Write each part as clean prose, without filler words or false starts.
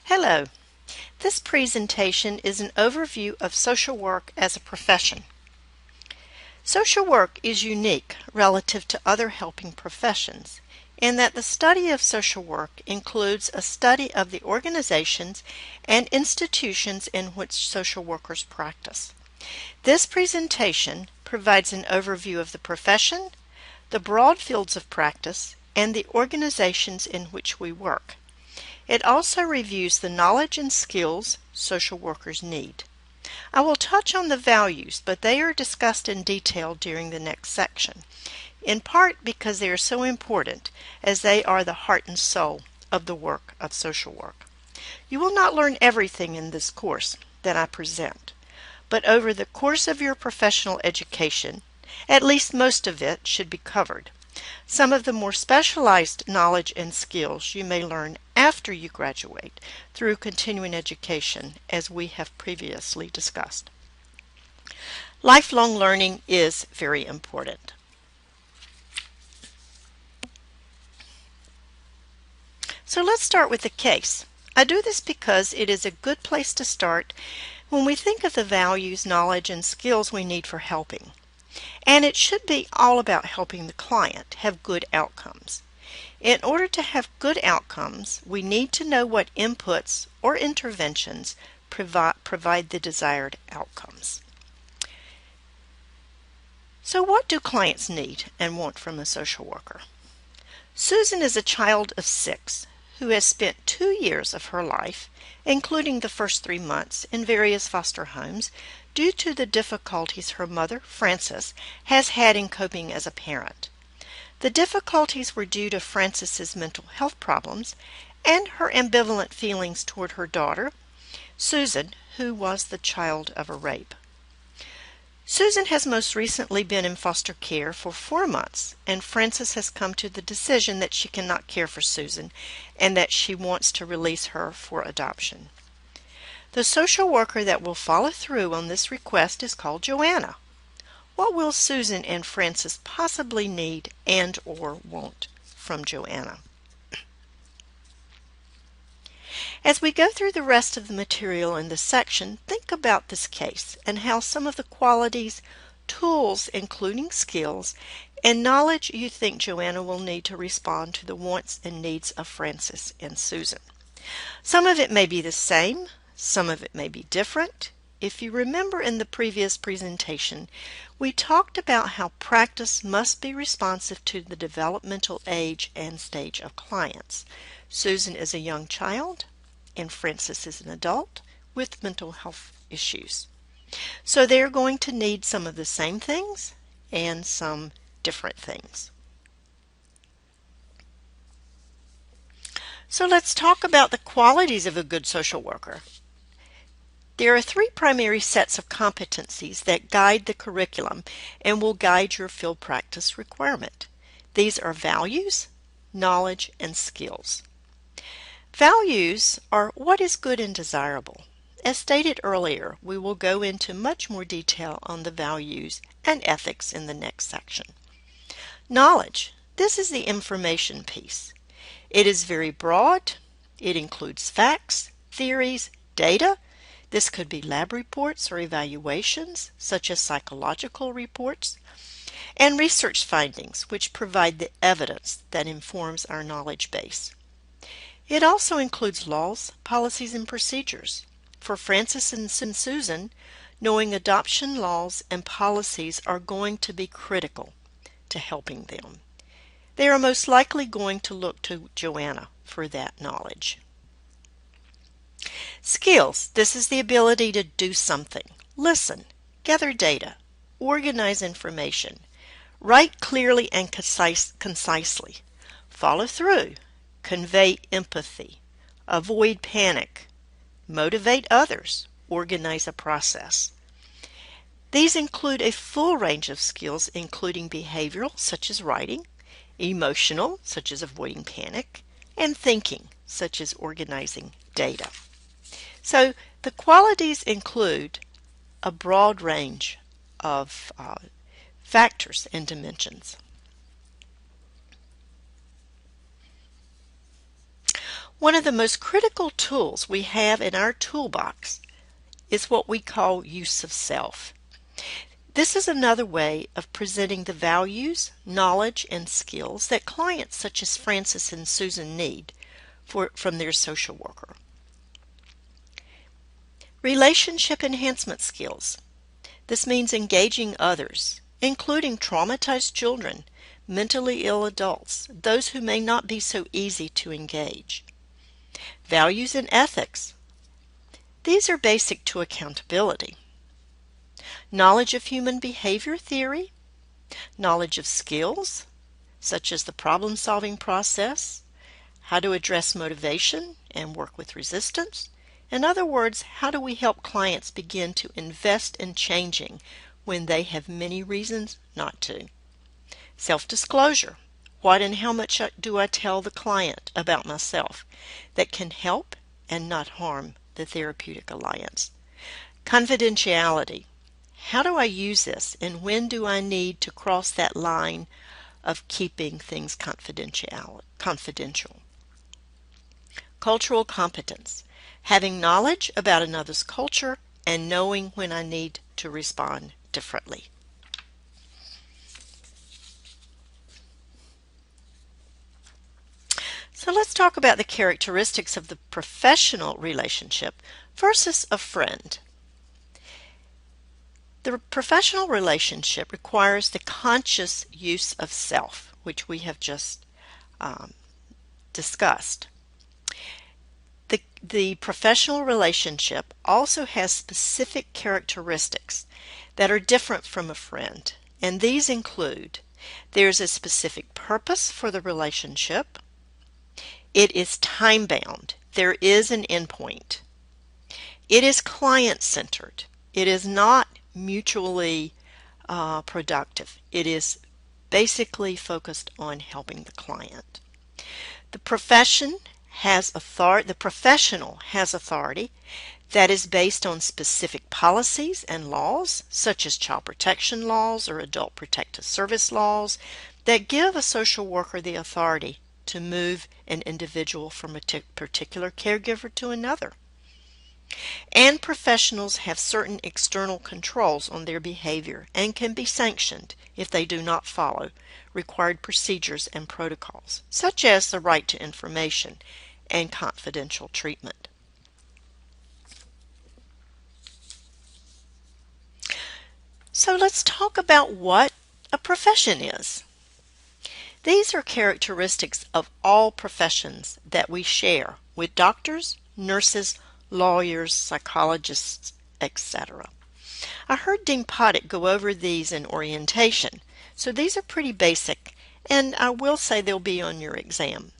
Hello. This presentation is an overview of social work as a profession. Social work is unique relative to other helping professions in that the study of social work includes a study of the organizations and institutions in which social workers practice. This presentation provides an overview of the profession, the broad fields of practice, and the organizations in which we work. It also reviews the knowledge and skills social workers need. I will touch on the values, but they are discussed in detail during the next section, in part because they are so important as they are the heart and soul of the work of social work. You will not learn everything in this course that I present, but over the course of your professional education, at least most of it should be covered. Some of the more specialized knowledge and skills you may learn after you graduate through continuing education, as we have previously discussed. Lifelong learning is very important. So let's start with the case. I do this because it is a good place to start when we think of the values, knowledge, and skills we need for helping. And it should be all about helping the client have good outcomes. In order to have good outcomes, we need to know what inputs or interventions provide the desired outcomes. So what do clients need and want from a social worker? Susan is a child of 6 who has spent 2 years of her life, including the first 3 months, in various foster homes due to the difficulties her mother, Frances, has had in coping as a parent. The difficulties were due to Frances's mental health problems and her ambivalent feelings toward her daughter, Susan, who was the child of a rape. Susan has most recently been in foster care for 4 months, and Frances has come to the decision that she cannot care for Susan and that she wants to release her for adoption. The social worker that will follow through on this request is called Joanna. What will Susan and Frances possibly need and or want from Joanna? As we go through the rest of the material in this section, think about this case and how some of the qualities, tools, including skills, and knowledge you think Joanna will need to respond to the wants and needs of Frances and Susan. Some of it may be the same, some of it may be different. If you remember in the previous presentation, we talked about how practice must be responsive to the developmental age and stage of clients. Susan is a young child, and Frances is an adult with mental health issues. So they're going to need some of the same things and some different things. So let's talk about the qualities of a good social worker. There are 3 primary sets of competencies that guide the curriculum and will guide your field practice requirement. These are values, knowledge, and skills. Values are what is good and desirable. As stated earlier, we will go into much more detail on the values and ethics in the next section. Knowledge. This is the information piece. It is very broad. It includes facts, theories, data. This could be lab reports or evaluations, such as psychological reports, and research findings, which provide the evidence that informs our knowledge base. It also includes laws, policies, and procedures. For Frances and Susan, knowing adoption laws and policies are going to be critical to helping them. They are most likely going to look to Joanna for that knowledge. Skills. This is the ability to do something. Listen, gather data, organize information, write clearly and concisely, follow through, convey empathy, avoid panic, motivate others, organize a process. These include a full range of skills including behavioral, such as writing, emotional, such as avoiding panic, and thinking, such as organizing data. So the qualities include a broad range of factors and dimensions. One of the most critical tools we have in our toolbox is what we call use of self. This is another way of presenting the values, knowledge, and skills that clients such as Francis and Susan need from their social worker. Relationship enhancement skills. This means engaging others, including traumatized children, mentally ill adults, those who may not be so easy to engage. Values and ethics. These are basic to accountability. Knowledge of human behavior theory, knowledge of skills, such as the problem-solving process, how to address motivation and work with resistance. In other words, how do we help clients begin to invest in changing when they have many reasons not to? Self-disclosure. What and how much do I tell the client about myself that can help and not harm the therapeutic alliance? Confidentiality. How do I use this, and when do I need to cross that line of keeping things confidential? Cultural competence. Having knowledge about another's culture and knowing when I need to respond differently. So let's talk about the characteristics of the professional relationship versus a friend. The professional relationship requires the conscious use of self, which we have just discussed. The professional relationship also has specific characteristics that are different from a friend, and these include: there's a specific purpose for the relationship, it is time-bound, there is an endpoint, it is client-centered, it is not mutually productive, it is basically focused on helping the client. The professional has authority that is based on specific policies and laws, such as child protection laws or adult protective service laws, that give a social worker the authority to move an individual from a particular caregiver to another. And professionals have certain external controls on their behavior and can be sanctioned if they do not follow required procedures and protocols, such as the right to information and confidential treatment. So let's talk about what a profession is. These are characteristics of all professions that we share with doctors, nurses, lawyers, psychologists, etc. I heard Dean Poddick go over these in orientation, so these are pretty basic, and I will say they'll be on your exam.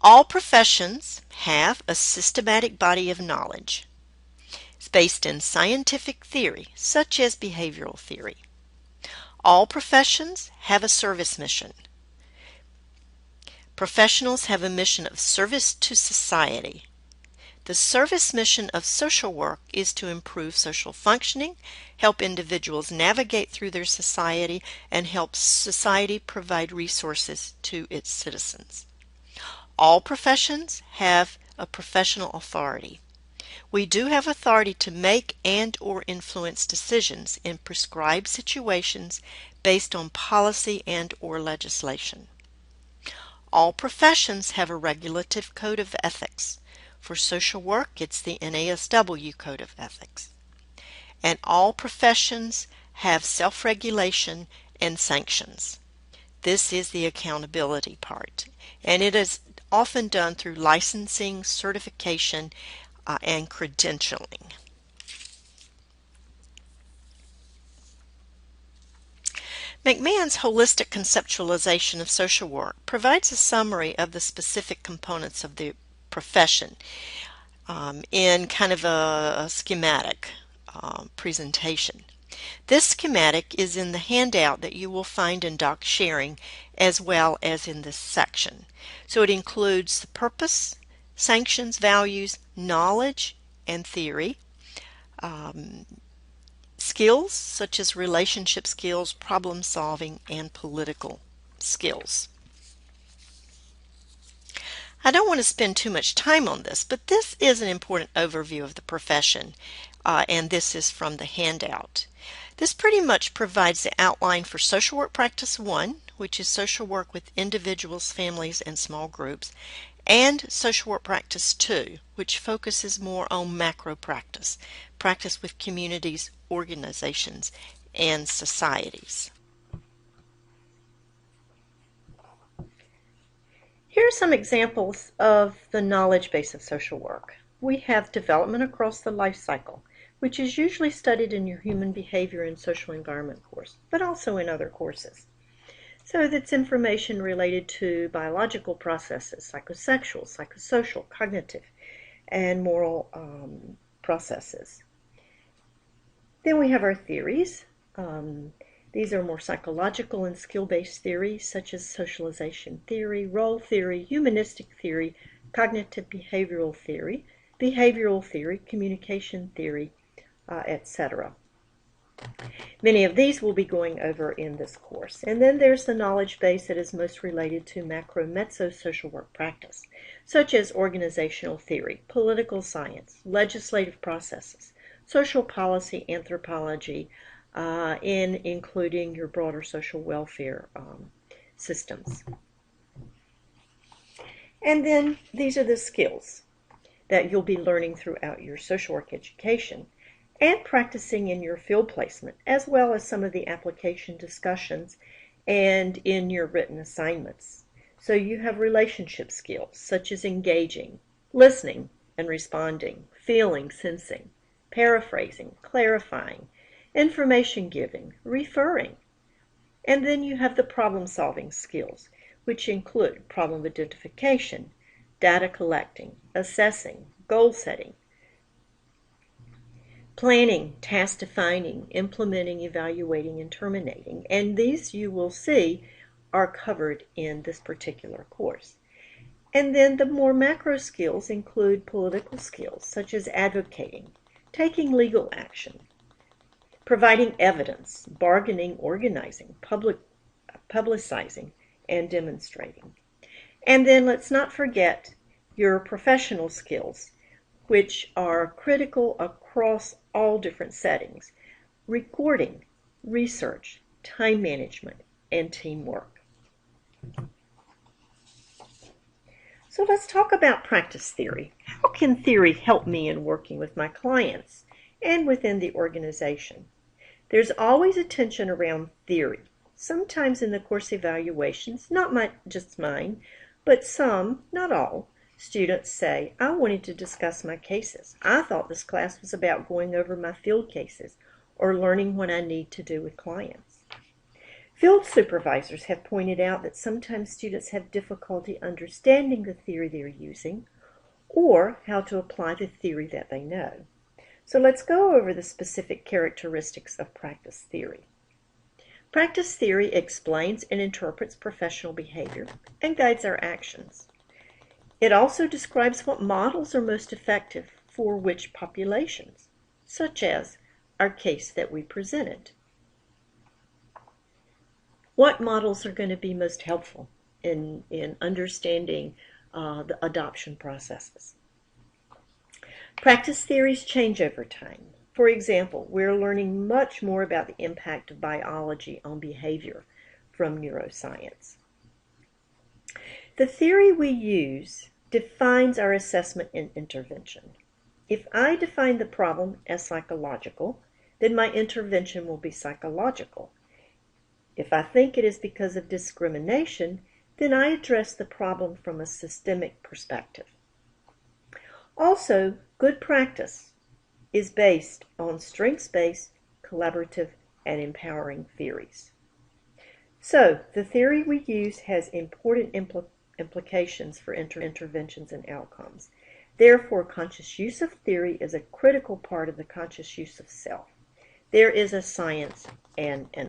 All professions have a systematic body of knowledge. It's based in scientific theory, such as behavioral theory. All professions have a service mission. Professionals have a mission of service to society. The service mission of social work is to improve social functioning, help individuals navigate through their society, and help society provide resources to its citizens. All professions have a professional authority. We do have authority to make and or influence decisions in prescribed situations based on policy and or legislation. All professions have a regulative code of ethics. For social work, it's the NASW Code of Ethics. And all professions have self-regulation and sanctions. This is the accountability part, and it is often done through licensing, certification, and credentialing. McMahon's holistic conceptualization of social work provides a summary of the specific components of the profession in kind of a schematic presentation. This schematic is in the handout that you will find in Doc Sharing as well as in this section. So it includes the purpose, sanctions, values, knowledge and theory, skills such as relationship skills, problem solving, and political skills. I don't want to spend too much time on this, but this is an important overview of the profession, and this is from the handout. This pretty much provides the outline for Social Work Practice 1, which is social work with individuals, families, and small groups, and Social Work Practice 2, which focuses more on macro practice, practice with communities, organizations, and societies. Here are some examples of the knowledge base of social work. We have development across the life cycle, which is usually studied in your human behavior and social environment course, but also in other courses. So that's information related to biological processes, psychosexual, psychosocial, cognitive, and moral processes. Then we have our theories. These are more psychological and skill-based theories such as socialization theory, role theory, humanistic theory, cognitive behavioral theory, communication theory, etc. Many of these we'll be going over in this course. And then there's the knowledge base that is most related to macro-mezzo social work practice, such as organizational theory, political science, legislative processes, social policy, anthropology, including your broader social welfare systems. And then these are the skills that you'll be learning throughout your social work education and practicing in your field placement, as well as some of the application discussions and in your written assignments. So you have relationship skills such as engaging, listening and responding, feeling, sensing, paraphrasing, clarifying, information giving, referring. And then you have the problem-solving skills, which include problem identification, data collecting, assessing, goal setting, planning, task defining, implementing, evaluating, and terminating. And these you will see are covered in this particular course. And then the more macro skills include political skills, such as advocating, taking legal action, providing evidence, bargaining, organizing, publicizing, and demonstrating. And then let's not forget your professional skills, which are critical across all different settings: recording, research, time management, and teamwork. So let's talk about practice theory. How can theory help me in working with my clients and within the organization? There's always a tension around theory. Sometimes in the course evaluations, not just mine, but some, not all, students say, I wanted to discuss my cases. I thought this class was about going over my field cases or learning what I need to do with clients. Field supervisors have pointed out that sometimes students have difficulty understanding the theory they're using or how to apply the theory that they know. So let's go over the specific characteristics of practice theory. Practice theory explains and interprets professional behavior and guides our actions. It also describes what models are most effective for which populations, such as our case that we presented. What models are going to be most helpful in understanding the adoption processes? Practice theories change over time. For example, we're learning much more about the impact of biology on behavior from neuroscience. The theory we use defines our assessment and intervention. If I define the problem as psychological, then my intervention will be psychological. If I think it is because of discrimination, then I address the problem from a systemic perspective. Also, good practice is based on strengths-based, collaborative, and empowering theories. So, the theory we use has important implications for interventions and outcomes. Therefore, conscious use of theory is a critical part of the conscious use of self. There is a science and an